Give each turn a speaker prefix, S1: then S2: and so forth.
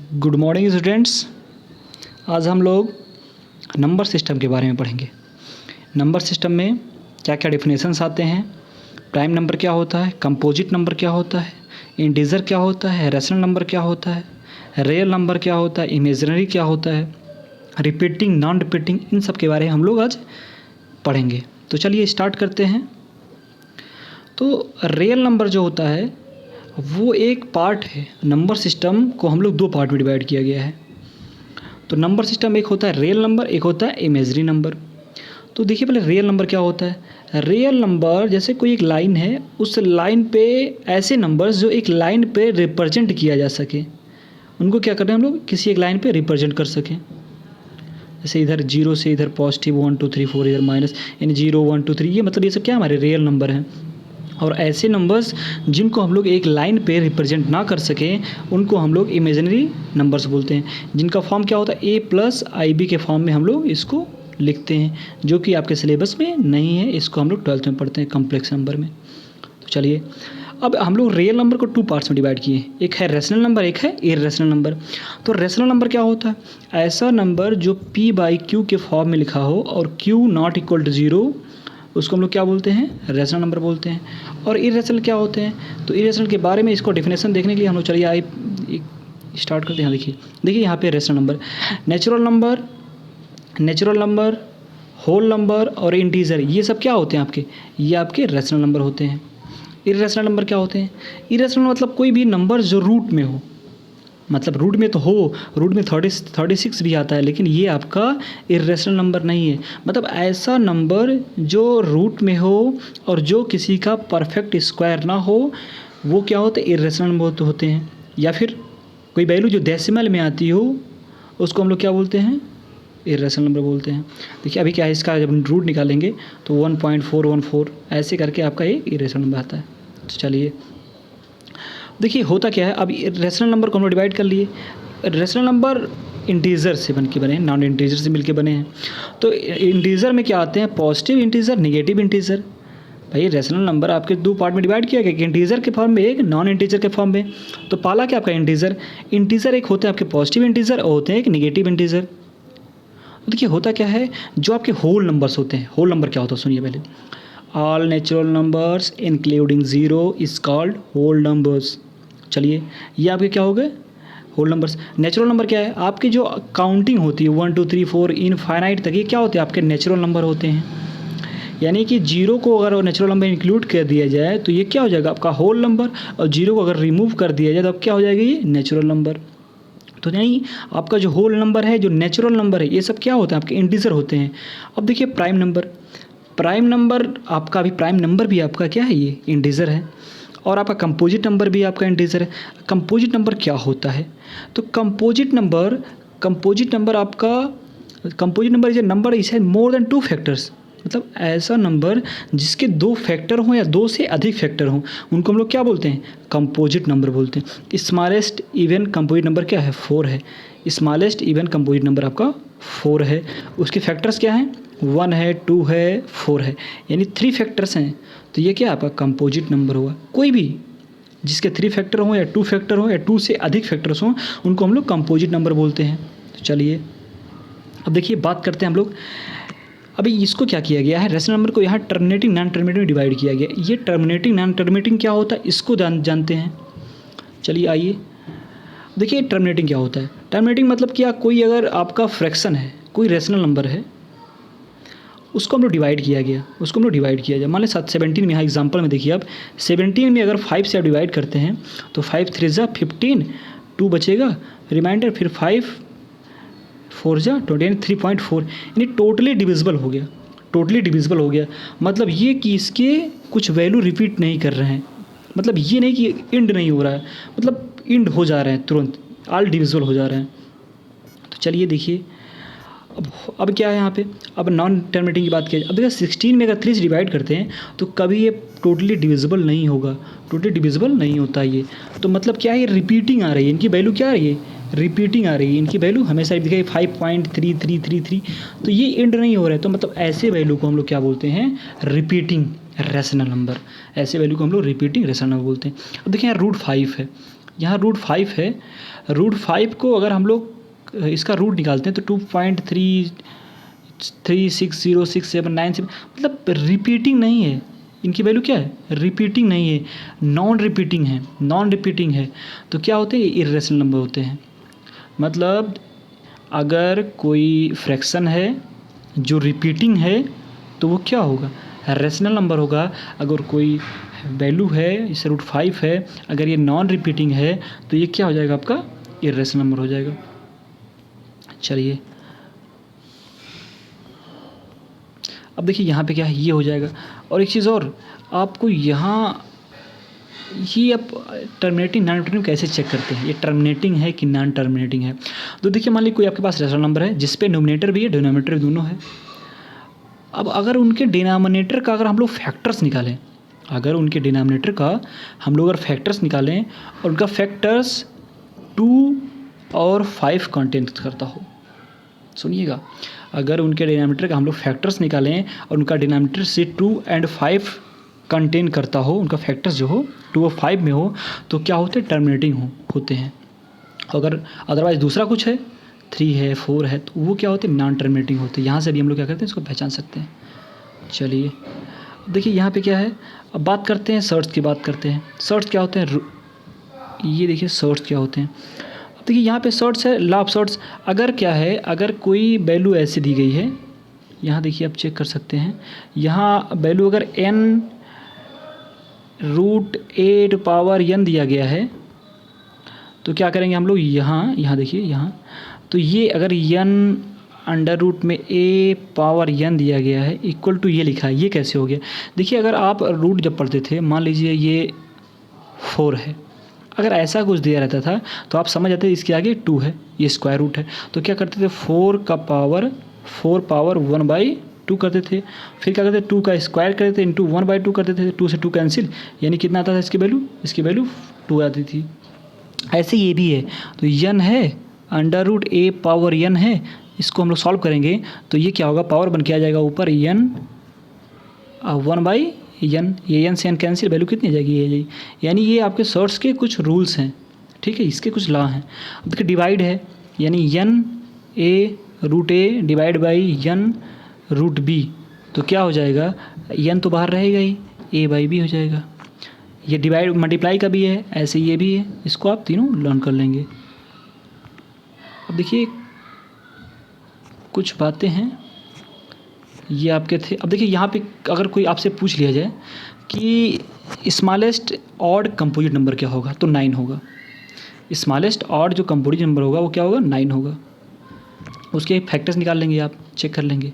S1: Good morning students. आज हम लोग नंबर सिस्टम के बारे में पढ़ेंगे। नंबर सिस्टम में क्या क्या डेफिनेशंस आते हैं, प्राइम नंबर क्या होता है, कंपोजिट नंबर क्या होता है, इंटीजर क्या होता है, रैशनल नंबर क्या होता है, रियल नंबर क्या होता है, इमेजिनरी क्या होता है, रिपीटिंग नॉन रिपीटिंग, इन सब के बारे में हम लोग आज पढ़ेंगे। तो चलिए स्टार्ट करते हैं। तो रियल नंबर जो होता है वो एक पार्ट है। नंबर सिस्टम को हम लोग दो पार्ट में डिवाइड किया गया है। तो नंबर सिस्टम एक होता है रियल नंबर, एक होता है इमेजरी नंबर। तो देखिए पहले रियल नंबर क्या होता है। रियल नंबर जैसे कोई एक लाइन है, उस लाइन पे ऐसे नंबर्स जो एक लाइन पे रिप्रेजेंट किया जा सके, उनको क्या करते हैं हम लोग, किसी एक लाइन पे रिप्रेजेंट कर सकें। जैसे इधर 0 से इधर पॉजिटिव 1 2 3 4, इधर माइनस, यानी 0 1 2 3, ये मतलब ये सब क्या हमारे रियल नंबर हैं। और ऐसे नंबर्स जिनको हम लोग एक लाइन पे रिप्रेजेंट ना कर सकें, उनको हम लोग इमेजिनरी नंबर्स बोलते हैं, जिनका फॉर्म क्या होता है a+ib के फॉर्म में हम लोग इसको लिखते हैं, जो कि आपके सिलेबस में नहीं है। इसको हम लोग 12th में पढ़ते हैं कॉम्प्लेक्स नंबर में। तो चलिए अब हम लोग रियल नंबर को 2 पार्ट्स में डिवाइड किए, एक है रैशनल नंबर, एक है इररेशनल नंबर। तो रैशनल नंबर क्या होता है, ऐसा नंबर जो p/q के फॉर्म में लिखा हो और q ≠ 0, उसको हम लोग क्या बोलते हैं, रैशनल नंबर बोलते हैं। और इररेशनल क्या होते हैं, तो इररेशनल के बारे में इसको डेफिनेशन देखने के लिए हम लोग चलिए आइए स्टार्ट करते हैं। देखिए यहाँ पे rational number, natural number, whole number और इंटीजर, ये सब क्या होते हैं आपके, ये आपके रैशनल नंबर होते हैं। इररेशनल नंबर क्या होते हैं, इररेशनल मतलब कोई भी नंबर जो रूट में हो, मतलब रूट में तो हो, रूट में 36 भी आता है, लेकिन ये आपका इररेशनल नंबर नहीं है। मतलब ऐसा नंबर जो रूट में हो और जो किसी का परफेक्ट स्क्वायर ना हो, वो क्या होते हैं, इररेशनल नंबर होते हैं। या फिर कोई वैल्यू जो डेसिमल में आती हो, उसको हम लोग क्या बोलते हैं, इररेशनल नंबर बोलते हैं। देखिए अभी क्या है, इसका जब रूट निकालेंगे तो 1.414 ऐसे करके आपका ये इररेशनल नंबर आता है। तो चलिए देखिए होता क्या है, अब रैशनल नंबर को हम लोग डिवाइड कर लिए। रैशनल नंबर इंटीजर से बन के बने हैं, नॉन इंटीजर से मिलके बने हैं। तो इंटीजर में क्या आते हैं, पॉजिटिव इंटीजर, नेगेटिव इंटीजर। भाई रैशनल नंबर आपके 2 पार्ट में डिवाइड किया गया, एक इंटीजर के फॉर्म में, एक नॉन इंटीजर के फॉर्म में। तो पहला क्या आपका इंटीजर एक होते हैं आपके पॉजिटिव इंटीजर और होते हैं एक नेगेटिव इंटीजर। तो देखिए होता क्या है, जो आपके होल नंबर्स होते हैं, होल नंबर क्या होता है सुनिए पहले। All natural numbers including 0 is called whole numbers. चलिए ये आपके क्या हो गए, होल नंबर्स। नेचुरल नंबर क्या है, आपकी जो काउंटिंग होती है 1 2 3 4 इनफाइनाइट तक, ये क्या होते हैं, आपके नेचुरल नंबर होते हैं। यानी कि 0 को अगर नेचुरल नंबर इंक्लूड कर दिया जाए तो ये क्या हो जाएगा, आपका होल नंबर। और 0 को अगर रिमूव कर दिया जाए तो अब क्या हो जाएगा, ये नेचुरल नंबर। तो नहीं, आपका जो होल नंबर है, जो नेचुरल नंबर है, ये सब क्या होते हैं, आपके इंटीजर होते हैं। अब देखिए प्राइम नंबर आपका, अभी प्राइम नंबर भी आपका क्या है, ये इंटीजर है। और आपका कंपोजिट नंबर भी आपका इंटीजर है। कंपोजिट नंबर क्या होता है, तो composite number is a number is है मोर देन 2 फैक्टर्स। मतलब ऐसा नंबर जिसके 2 फैक्टर हों या 2 से अधिक फैक्टर हों, उनको हम लोग क्या बोलते हैं, कंपोजिट नंबर बोलते हैं। स्मॉलेस्ट इवन कंपोजिट नंबर क्या है, 4 है। स्मॉलेस्ट इवन कंपोजिट नंबर आपका 4 है। उसके फैक्टर्स क्या हैं, 1 है, 2 है, 4 है, यानी 3 फैक्टर्स हैं। तो ये क्या आपका कंपोजिट नंबर हुआ। कोई भी जिसके 3 फैक्टर हों या 2 फैक्टर हों या 2 से अधिक फैक्टर्स हों, उनको हम लोग कंपोजिट नंबर बोलते हैं। तो चलिए अब देखिए बात करते हैं हम लोग। अभी इसको क्या किया गया है, रैशनल नंबर को यहाँ टर्मिनेटिंग नॉन टर्मिनेटिंग में डिवाइड किया गया। ये टर्मिनेटिंग नॉन टर्मिनेटिंग क्या होता है, इसको जानते हैं। चलिए आइए देखिए टर्मिनेटिंग क्या होता है। टर्मिनेटिंग मतलब क्या, कोई अगर आपका फ्रैक्शन है, कोई रैशनल नंबर है, उसको हम लोग डिवाइड किया जाए। मान लें 17 में, यहाँ एग्जांपल में देखिए आप 17 में अगर 5 से आप डिवाइड करते हैं तो 5 3 जा 15, 2 बचेगा रिमाइंडर, फिर 5 4 जा 20, 3.4, यानी टोटली डिविजिबल हो गया। मतलब ये कि इसके कुछ वैल्यू रिपीट नहीं कर रहे हैं, मतलब ये नहीं कि इंड नहीं हो रहा है, मतलब इंड हो जा रहे हैं तुरंत, ऑल डिविजिबल हो जा रहे हैं। तो चलिए देखिए अब क्या है यहाँ पे, अब नॉन टर्मिनेटिंग की बात किया जाए। अब देखिए 16 में अगर 3 से डिवाइड करते हैं तो कभी ये टोटली डिविजिबल नहीं होता ये। तो मतलब क्या है, ये रिपीटिंग आ रही है, इनकी वैल्यू क्या आ रही है, रिपीटिंग आ रही है, इनकी वैल्यू हमेशा दिखाई 5.3333। तो ये एंड नहीं हो रहा है, तो मतलब ऐसे वैल्यू को हम लोग क्या बोलते हैं, रिपीटिंग रैशनल नंबर। ऐसे वैल्यू को हम लोग रिपीटिंग रैशनल नंबर बोलते हैं। अब देखिए यहाँ √5 है, यहाँ रूट 5 है। रूट 5 को अगर हम लोग इसका रूट निकालते हैं तो 2.3360679 मतलब रिपीटिंग नहीं है, इनकी वैल्यू क्या है, रिपीटिंग नहीं है, नॉन रिपीटिंग है। तो क्या होते हैं, इर्रेशनल नंबर होते हैं। मतलब अगर कोई फ्रैक्शन है जो रिपीटिंग है तो वो क्या होगा, रेशनल नंबर होगा। अगर कोई वैल्यू है जैसे रूट 5 है, अगर ये नॉन रिपीटिंग है तो ये क्या हो जाएगा, आपका इर्रेशनल नंबर हो जाएगा। चलिए अब देखिए यहाँ पे क्या है, ये हो जाएगा। और एक चीज़ और, आपको यहाँ ये आप टर्मिनेटिंग नॉन टर्मिनेटिंग कैसे चेक करते हैं, ये टर्मिनेटिंग है कि नॉन टर्मिनेटिंग है। तो देखिए मान लीजिए कोई आपके पास रेशनल नंबर है जिस पे नोमिनेटर भी है डिनोमिनेटर भी दोनों है। अब अगर उनके डिनोमिनेटर का अगर हम लोग फैक्टर्स निकालें, अगर उनके डिनोमिनेटर का हम लोग अगर फैक्टर्स निकालें और उनका फैक्टर्स 2 और 5 कंटेन करता हो, सुनिएगा, अगर उनके डिनोमिनेटर का हम लोग फैक्टर्स निकालें और उनका डिनोमिनेटर से 2 और 5 कंटेन करता हो, उनका फैक्टर्स जो हो 2 और 5 में हो, तो क्या होते हैं, टर्मिनेटिंग होते हैं। अगर अदरवाइज़ दूसरा कुछ है, 3 है 4 है, तो वो क्या होते हैं, नॉन टर्मिनेटिंग होते हैं। यहाँ से भी हम लोग क्या करते हैं, इसको पहचान सकते हैं। चलिए देखिए यहाँ पे क्या है, अब बात करते हैं सर्ट्स की, बात करते हैं सर्ट्स क्या होते हैं। ये देखिए सर्ट्स क्या होते हैं। देखिए यहाँ पे सर्ट्स है, लॉ ऑफ सर्ट्स। अगर क्या है, अगर कोई वैल्यू ऐसी दी गई है, यहाँ देखिए आप चेक कर सकते हैं, यहाँ वैल्यू अगर n √a⁴n दिया गया है तो क्या करेंगे हम लोग, यहाँ देखिए यहाँ, तो ये अगर n √a⁴n दिया गया है इक्वल टू ये लिखा है, ये कैसे हो गया। देखिए अगर आप रूट जब पढ़ते थे, मान लीजिए ये 4 है, अगर ऐसा कुछ दिया रहता था तो आप समझ जाते इसके आगे 2 है, ये स्क्वायर रूट है, तो क्या करते थे 4 पावर 1/2 करते थे। फिर क्या करते थे, 2 का स्क्वायर करते थे इंटू 1/2 करते थे, 2 से 2 कैंसिल, यानी कितना आता था इसकी वैल्यू 2 आती थी। ऐसे ये भी है, तो n है √a⁴n है, इसको हम लोग सॉल्व करेंगे तो ये क्या होगा, पावर बन के आ जाएगा ऊपर n 1/n, ये n से n कैंसिल, वैल्यू कितनी आ जाएगी, ये यानी ये आपके सर्ट्स के कुछ रूल्स हैं, ठीक है, इसके कुछ लॉ हैं। अब देखिए डिवाइड है, यानी n/a डिवाइड बाई n/b, तो क्या हो जाएगा, n तो बाहर रहेगा ही, a/b हो जाएगा। ये डिवाइड मल्टीप्लाई का भी है, ऐसे ये भी है, इसको आप तीनों लर्न कर लेंगे। अब देखिए कुछ बातें हैं ये आपके थे। अब देखिए यहाँ पे अगर कोई आपसे पूछ लिया जाए कि स्मॉलेस्ट ऑड कंपोजिट नंबर क्या होगा, तो 9 होगा। स्मॉलेस्ट ऑड जो कंपोजिट नंबर होगा वो क्या होगा, 9 होगा। उसके फैक्टर्स निकाल लेंगे, आप चेक कर लेंगे।